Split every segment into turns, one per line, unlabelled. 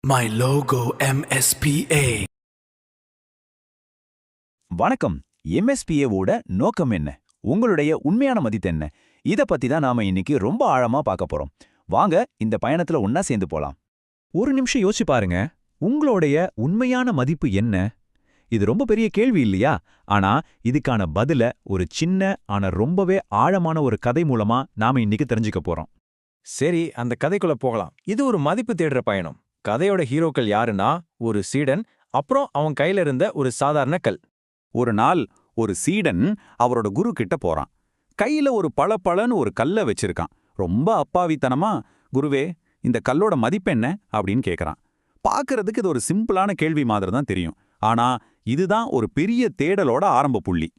My logo MSPA.
வணக்கம். MSPA-வோட நோக்கம் என்ன? உங்களுடைய உண்மையான மதிப்பு என்ன? இத பத்தி தான் நாம இன்னைக்கு ரொம்ப ஆழமா பார்க்க போறோம். வாங்க இந்த பயணத்துல ஒண்ணா சேர்ந்து போலாம். ஒரு நிமிஷம் யோசிச்சு பாருங்க. உங்களுடைய உண்மையான மதிப்பு என்ன? இது ரொம்ப பெரிய கேள்வி இல்லையா? ஆனா இதுக்கான பதில ஒரு சின்ன ஆனா ரொம்பவே ஆழமான ஒரு கதை மூலமா நாம இன்னைக்கு தெரிஞ்சுக்க போறோம்.
சரி, அந்த கதைக்குள்ள போகலாம். இது ஒரு மதிப்பு தேடுற பயணம். கதையோட ஹீரோக்கள் யாருன்னா, ஒரு சீடன், அப்புறம் அவன் கையில இருந்த ஒரு சாதாரண கல்.
ஒரு நாள் ஒரு சீடன் அவரோட குரு கிட்ட போறான். கையில ஒரு பளபளன்னு ஒரு கல்ல வச்சிருக்கான். ரொம்ப அப்பாவித்தனமா, குருவே, இந்த கல்லோட மதிப்பென்ன அப்படின்னு கேக்குறான். பார்க்கறதுக்கு இது ஒரு சிம்பிளான கேள்வி மாதிரி தான் தெரியும். ஆனா இதுதான் ஒரு பெரிய தேடலோட ஆரம்ப புள்ளி.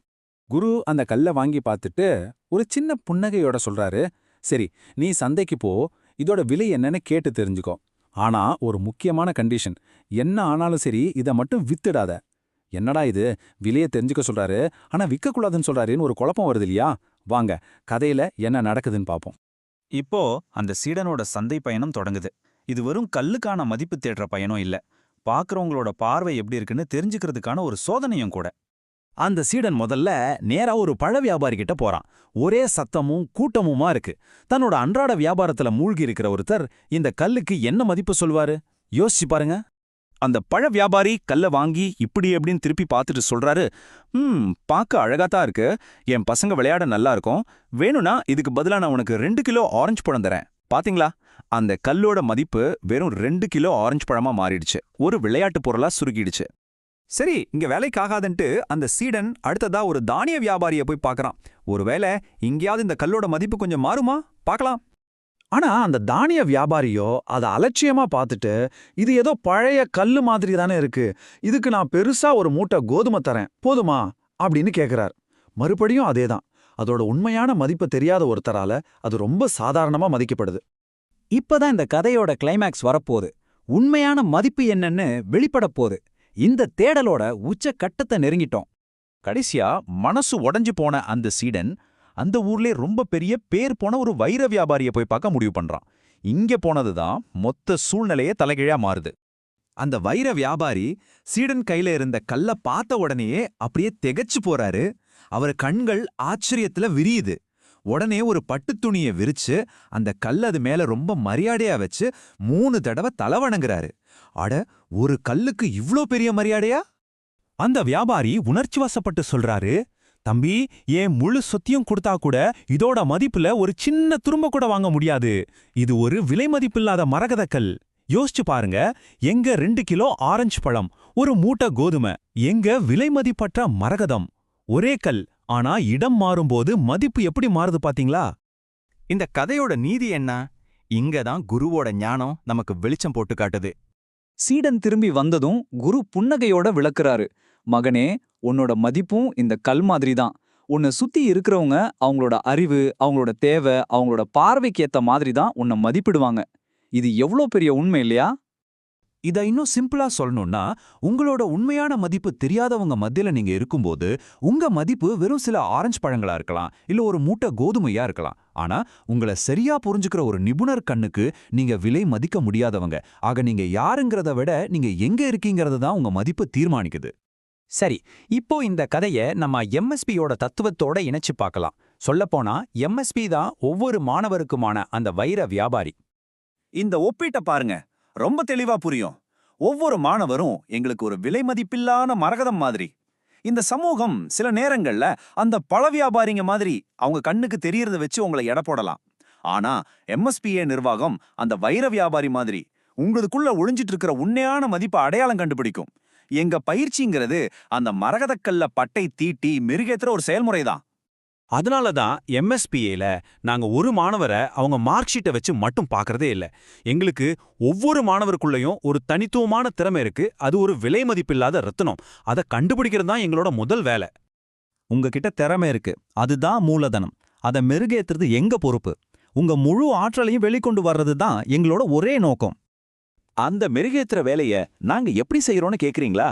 குரு அந்த கல்ல வாங்கி பார்த்துட்டு ஒரு சின்ன புன்னகையோட சொல்றாரு, சரி, நீ சந்தைக்கு போ, இதோட விலை என்னன்னு கேட்டு தெரிஞ்சுக்கோ. ஆனா ஒரு முக்கியமான கண்டிஷன், என்ன ஆனாலும் சரி இதை மட்டும் வித்துடாத. என்னடா இது, விலையை தெரிஞ்சுக்க சொல்றாரு, ஆனா விற்கக்கூடாதுன்னு சொல்றாருன்னு ஒரு குழப்பம் வருது இல்லையா? வாங்க கதையில என்ன நடக்குதுன்னு பார்ப்போம். இப்போ அந்த சீடனோட சந்தை பயணம் தொடங்குது. இது வெறும் கல்லுக்கான மதிப்பு தேடுற பயணம் இல்ல, பார்க்கறவங்களோட பார்வை எப்படி இருக்குன்னு தெரிஞ்சுக்கிறதுக்கான ஒரு சோதனையும் கூட. அந்த சீடன் முதல்ல நேரா ஒரு பழ வியாபாரி கிட்ட போறான். ஒரே சத்தமும் கூட்டமுமா இருக்கு. தன்னோட அன்றாட வியாபாரத்துல மூழ்கி இருக்கிற ஒருத்தர் இந்த கல்லுக்கு என்ன மதிப்பு சொல்வாரு? யோசிச்சு பாருங்க. அந்த பழ வியாபாரி கல்ல வாங்கி இப்படி எப்படின்னு திருப்பி பார்த்துட்டு சொல்றாரு, பார்க்க அழகாத்தான் இருக்கு, என் பசங்க விளையாட நல்லா இருக்கும், வேணும்னா இதுக்கு பதிலா நான் உனக்கு 2 கிலோ ஆரஞ்சு பழம் தரேன். பாத்தீங்களா, அந்த கல்லோட மதிப்பு வெறும் 2 கிலோ ஆரஞ்சு பழமா மாறிடுச்சு, ஒரு விளையாட்டு பொருளா சுருக்கிடுச்சு. சரி, இங்க வேலைக்காகாதுன்ட்டு அந்த சீடன் அடுத்ததா ஒரு தானிய வியாபாரியை போய் பார்க்கறான். ஒருவேளை இங்கேயாவது இந்த கல்லோட மதிப்பு கொஞ்சம் மாறுமா பார்க்கலாம். ஆனா அந்த தானிய வியாபாரியோ அதை அலட்சியமா பார்த்துட்டு, இது ஏதோ பழைய கல்லு மாதிரி தானே இருக்கு, இதுக்கு நான் பெருசா ஒரு மூட்டை கோதுமை தரேன், போதுமா அப்படின்னு கேட்கிறார். மறுபடியும் அதேதான். அதோட உண்மையான மதிப்பு தெரியாத ஒருத்தரால அது ரொம்ப சாதாரணமா மதிக்கப்படுது. இப்பதான் இந்த கதையோட கிளைமேக்ஸ் வரப்போகுது. உண்மையான மதிப்பு என்னன்னு வெளிப்பட போகுது. இந்த தேடலோட உச்ச கட்டத்தை நெருங்கிட்டோம். கடைசியா மனசு உடைஞ்சு போன அந்த சீடன் அந்த ஊர்லே ரொம்ப பெரிய பேர் போன ஒரு வைர வியாபாரியை போய் பார்க்க முடிவு பண்றான். இங்க போனதுதான் மொத்த சூழ்நிலையே தலைகீழா மாறுது. அந்த வைர வியாபாரி சீடன் கையில இருந்த கல்ல பார்த்த உடனேயே அப்படியே திகைச்சு போறாரு. அவர் கண்கள் ஆச்சரியத்துல விரியுது. உடனே ஒரு பட்டு துணியை விரிச்சு அந்த கல் அது மேல ரொம்ப மரியாதையா வச்சு 3 தடவை தலை வணங்குறாரு. அட, ஒரு கல்லுக்கு இவ்ளோ பெரிய மரியாதையா? அந்த வியாபாரி உணர்ச்சி வசப்பட்டு சொல்றாரு, தம்பி, ஏன் முழு சொத்தியும் கொடுத்தா கூட இதோட மதிப்புல ஒரு சின்ன துரும்ப கூட வாங்க முடியாது. இது ஒரு விலை மதிப்பில்லாத மரகத கல். யோசிச்சு பாருங்க, எங்க 2 கிலோ ஆரஞ்சு பழம், ஒரு மூட்டை கோதுமை, எங்க விலை மதிப்பற்ற மரகதம். ஒரே கல், ஆனா இடம் மாறும்போது மதிப்பு எப்படி மாறுது பாத்தீங்களா? இந்த கதையோட நீதி என்ன? இங்கதான் குருவோட ஞானம் நமக்கு வெளிச்சம் போட்டு காட்டுது.
சீடன் திரும்பி வந்ததும் குரு புன்னகையோட விளக்குறாரு, மகனே, உன்னோட மதிப்பும் இந்த கல் மாதிரி தான். உன்னை சுத்தி இருக்கிறவங்க அவங்களோட அறிவு, அவங்களோட தேவை, அவங்களோட பார்வைக்கு ஏத்த மாதிரி தான் உன்னை மதிப்பிடுவாங்க. இது எவ்வளோ பெரிய உண்மை இல்லையா?
இதை இன்னும் சிம்பிளா சொல்லணும்னா, உங்களோட உண்மையான மதிப்பு தெரியாதவங்க மத்தியில நீங்க இருக்கும்போது உங்க மதிப்பு வெறும் சில ஆரஞ்சு பழங்களா இருக்கலாம், இல்ல ஒரு மூட்டை கோதுமையா இருக்கலாம். ஆனா உங்களை சரியா புரிஞ்சுக்கிற ஒரு நிபுணர் கண்ணுக்கு நீங்க விலை மதிக்க முடியாதவங்க. ஆக நீங்க யாருங்கிறத விட நீங்க எங்க இருக்கீங்கிறது தான் உங்க மதிப்பு தீர்மானிக்குது. சரி, இப்போ இந்த கதையை நம்ம MSPயோட தத்துவத்தோட இணைச்சு பார்க்கலாம். சொல்லப்போனா MSP தான் ஒவ்வொரு மாணவருக்குமான அந்த வைர வியாபாரி. இந்த ஒப்பீட்டை பாருங்க, ரொம்ப தெளிவா புரியும். ஒவ்வொரு மாணவரும் எங்களுக்கு ஒரு விலை மதிப்பில்லான மரகதம் மாதிரி. இந்த சமூகம் சில நேரங்கள்ல அந்த பழ வியாபாரிங்க மாதிரி அவங்க கண்ணுக்கு தெரியறத வச்சு உங்களை எடை போடலாம். ஆனா MSPA நிர்வாகம் அந்த வைர வியாபாரி மாதிரி உங்களுக்குள்ள ஒளிஞ்சிட்டு இருக்கிற உண்மையான மதிப்பை அடையாளம் கண்டுபிடிக்கும். எங்க பயிற்சிங்கிறது அந்த மரகதக்கல்ல பட்டை தீட்டி மெருகேத்துற ஒரு செயல்முறை தான். அதனாலதான் MSPAல நாங்க ஒரு மாணவரை அவங்க மார்க் ஷீட்டை வச்சு மட்டும் பார்க்கறதே இல்ல. எங்களுக்கு ஒவ்வொரு மாணவருக்குள்ளயும் ஒரு தனித்துவமான திறமை இருக்கு. அது ஒரு விலை மதிப்பில்லாத ரத்தினம். அதை கண்டுபிடிக்கிறது தான் எங்களோட முதல் வேலை. உங்ககிட்ட திறமை இருக்கு, அதுதான் மூலதனம். அதை மெருகேத்துறது எங்க பொறுப்பு. உங்க முழு ஆற்றலையும் வெளிக்கொண்டு வர்றது தான் எங்களோட ஒரே நோக்கம். அந்த மெருகேத்துற வேலைய நாங்க எப்படி செய்யறோம்னு கேக்குறீங்களா?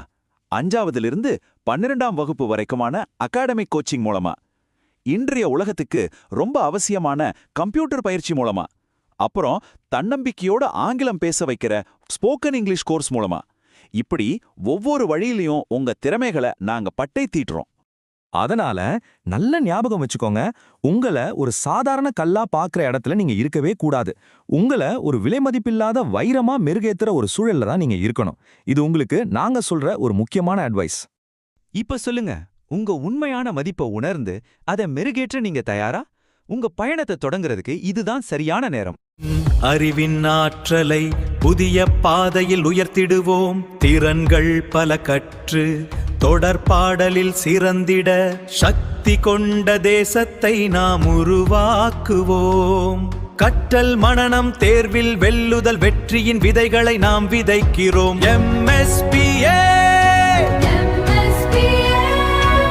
5ஆவதிலிருந்து 12ஆம் வகுப்பு வரைக்குமான அகாடமிக் கோச்சிங் மூலமா, இன்றைய உலகத்துக்கு ரொம்ப அவசியமான கம்ப்யூட்டர் பயிற்சி மூலமா,
அப்புறம் தன்னம்பிக்கையோட ஆங்கிலம் பேச வைக்கிற ஸ்போக்கன் இங்கிலீஷ் கோர்ஸ் மூலமா. இப்படி ஒவ்வொரு வழியிலையும் உங்க திறமைகளை நாங்க பட்டை தீட்டுறோம்.
அதனால நல்ல ஞாபகம் வச்சுக்கோங்க, உங்களை ஒரு சாதாரண கல்லா பாக்குற இடத்துல நீங்க இருக்கவே கூடாது. உங்களை ஒரு விலைமதிப்பில்லாத வைரமா மெருகேத்துற ஒரு சூழல்ல தான் நீங்க இருக்கணும். இது உங்களுக்கு நாங்க சொல்ற ஒரு முக்கியமான அட்வைஸ்.
இப்ப சொல்லுங்க, உங்க உண்மையான மதிப்பை உணர்ந்து அதை மெருகேற்ற நீங்க தயாரா? உங்க பயணத்தை தொடங்குறதுக்கு இதுதான் சரியான நேரம்.
அறிவின் ஆற்றலை புதிய பாதையில் உயர்த்திடுவோம். திறன்கள் பல கற்று தொடர்பாடலில் சிறந்திட சக்தி கொண்ட தேசத்தை நாம் உருவாக்குவோம். கற்றல் மனனம் தேர்வில் வெல்லுதல் வெற்றியின் விதைகளை நாம் விதைக்கிறோம். MSPA